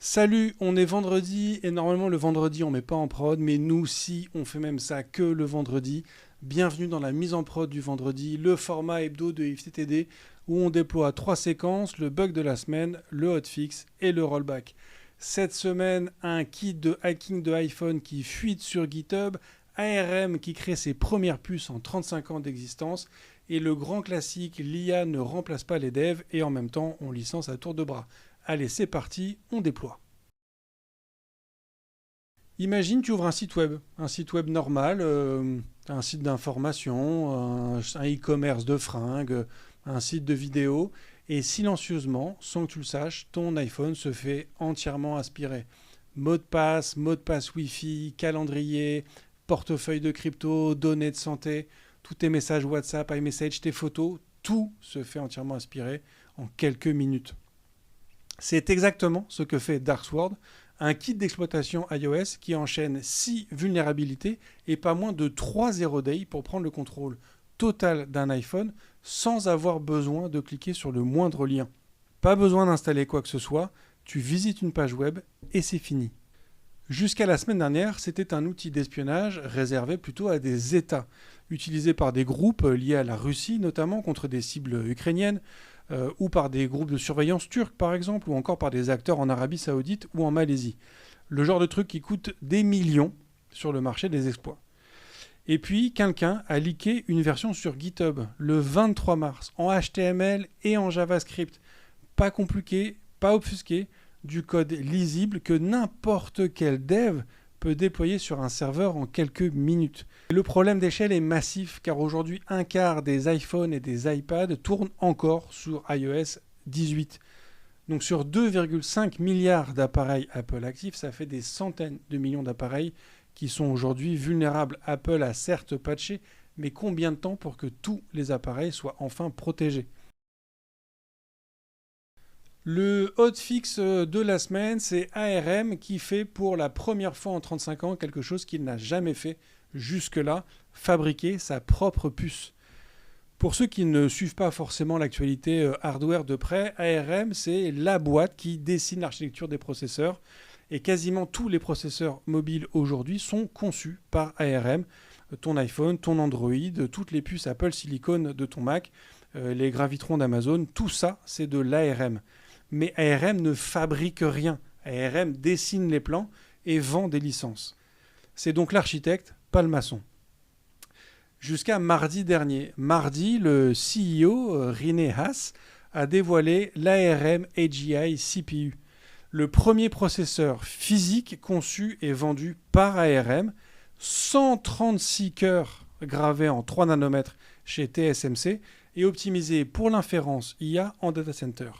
Salut, on est vendredi et normalement le vendredi on met pas en prod, mais nous si on fait même ça que le vendredi. Bienvenue dans la mise en prod du vendredi, le format hebdo de IFTTD où on déploie 3 séquences, le bug de la semaine, le hotfix et le rollback. Cette semaine, un kit de hacking de iPhone qui fuite sur GitHub, ARM qui crée ses premières puces en 35 ans d'existence et le grand classique, l'IA ne remplace pas les devs et en même temps on licence à tour de bras. Allez, c'est parti, on déploie. Imagine, tu ouvres un site web normal, un site d'information, un e-commerce de fringues, un site de vidéo, et silencieusement, sans que tu le saches, ton iPhone se fait entièrement aspirer. Mot de passe Wi-Fi, calendrier, portefeuille de crypto, données de santé, tous tes messages WhatsApp, iMessage, tes photos, tout se fait entièrement aspirer en quelques minutes. C'est exactement ce que fait Darksword, un kit d'exploitation iOS qui enchaîne 6 vulnérabilités et pas moins de 3 zero day pour prendre le contrôle total d'un iPhone sans avoir besoin de cliquer sur le moindre lien. Pas besoin d'installer quoi que ce soit, tu visites une page web et c'est fini. Jusqu'à la semaine dernière, c'était un outil d'espionnage réservé plutôt à des États, utilisé par des groupes liés à la Russie, notamment contre des cibles ukrainiennes, ou par des groupes de surveillance turcs par exemple, ou encore par des acteurs en Arabie Saoudite ou en Malaisie. Le genre de truc qui coûte des millions sur le marché des exploits. Et puis, quelqu'un a leaké une version sur GitHub le 23 mars, en HTML et en JavaScript. Pas compliqué, pas obfusqué, du code lisible que n'importe quel dev peut déployer sur un serveur en quelques minutes. Le problème d'échelle est massif car aujourd'hui un quart des iPhones et des iPads tournent encore sur iOS 18. Donc sur 2,5 milliards d'appareils Apple actifs, ça fait des centaines de millions d'appareils qui sont aujourd'hui vulnérables. Apple a certes patché, mais combien de temps pour que tous les appareils soient enfin protégés ? Le hotfix de la semaine, c'est ARM qui fait pour la première fois en 35 ans quelque chose qu'il n'a jamais fait jusque-là, fabriquer sa propre puce. Pour ceux qui ne suivent pas forcément l'actualité hardware de près, ARM, c'est la boîte qui dessine l'architecture des processeurs. Et quasiment tous les processeurs mobiles aujourd'hui sont conçus par ARM. Ton iPhone, ton Android, toutes les puces Apple Silicon de ton Mac, les Gravitrons d'Amazon, tout ça, c'est de l'ARM. Mais ARM ne fabrique rien. ARM dessine les plans et vend des licences. C'est donc l'architecte, pas le maçon. Jusqu'à mardi dernier. Mardi, le CEO, René Haas, a dévoilé l'ARM AGI CPU, le premier processeur physique conçu et vendu par ARM, 136 cœurs gravés en 3 nanomètres chez TSMC et optimisé pour l'inférence IA en data center.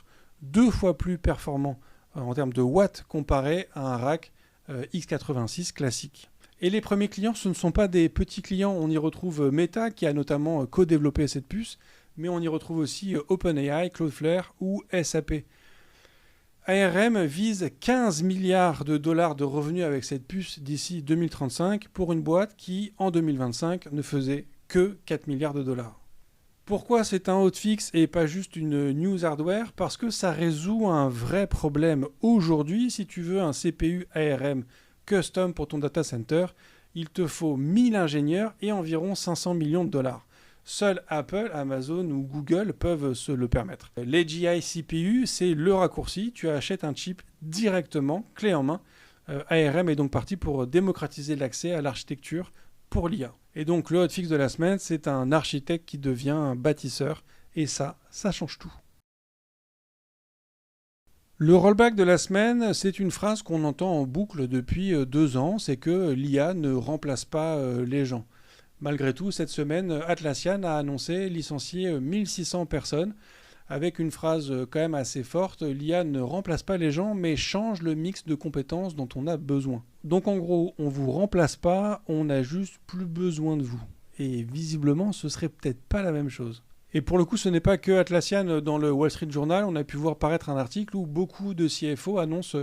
2 fois plus performant en termes de watts comparé à un rack x86 classique. Et les premiers clients, ce ne sont pas des petits clients. On y retrouve Meta qui a notamment co-développé cette puce, mais on y retrouve aussi OpenAI, Cloudflare ou SAP. ARM vise 15 milliards de dollars de revenus avec cette puce d'ici 2035 pour une boîte qui, en 2025, ne faisait que 4 milliards de dollars. Pourquoi c'est un hotfix et pas juste une news hardware ? Parce que ça résout un vrai problème. Aujourd'hui, si tu veux un CPU ARM custom pour ton data center, il te faut 1000 ingénieurs et environ 500 millions de dollars. Seuls Apple, Amazon ou Google peuvent se le permettre. L'AGI CPU, c'est le raccourci. Tu achètes un chip directement, clé en main. ARM est donc parti pour démocratiser l'accès à l'architecture pour l'IA. Et donc le hotfix de la semaine, c'est un architecte qui devient un bâtisseur. Et ça change tout. Le rollback de la semaine, c'est une phrase qu'on entend en boucle depuis 2 ans, c'est que l'IA ne remplace pas les gens. Malgré tout, cette semaine, Atlassian a annoncé licencier 1600 personnes avec une phrase quand même assez forte, l'IA ne remplace pas les gens mais change le mix de compétences dont on a besoin. Donc en gros, on ne vous remplace pas, on a juste plus besoin de vous. Et visiblement, ce serait peut-être pas la même chose. Et pour le coup, ce n'est pas que Atlassian. Dans le Wall Street Journal, on a pu voir paraître un article où beaucoup de CFO annoncent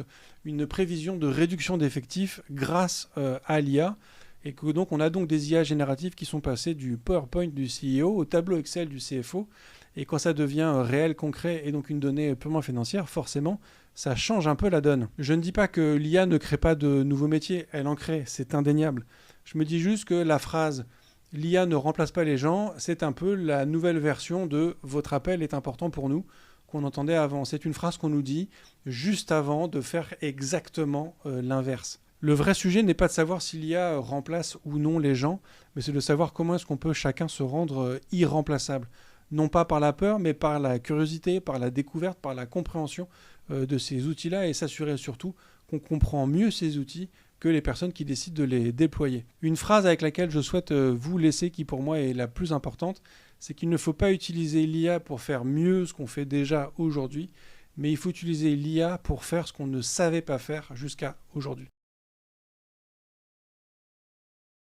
une prévision de réduction d'effectifs grâce à l'IA. Et que donc on a donc des IA génératives qui sont passées du PowerPoint du CEO au tableau Excel du CFO. Et quand ça devient réel, concret et donc une donnée purement financière, forcément, ça change un peu la donne. Je ne dis pas que l'IA ne crée pas de nouveaux métiers, elle en crée, c'est indéniable. Je me dis juste que la phrase « l'IA ne remplace pas les gens », c'est un peu la nouvelle version de « votre appel est important pour nous » qu'on entendait avant. C'est une phrase qu'on nous dit juste avant de faire exactement l'inverse. Le vrai sujet n'est pas de savoir si l'IA remplace ou non les gens, mais c'est de savoir comment est-ce qu'on peut chacun se rendre irremplaçable. Non pas par la peur, mais par la curiosité, par la découverte, par la compréhension de ces outils-là et s'assurer surtout qu'on comprend mieux ces outils que les personnes qui décident de les déployer. Une phrase avec laquelle je souhaite vous laisser, qui pour moi est la plus importante, c'est qu'il ne faut pas utiliser l'IA pour faire mieux ce qu'on fait déjà aujourd'hui, mais il faut utiliser l'IA pour faire ce qu'on ne savait pas faire jusqu'à aujourd'hui.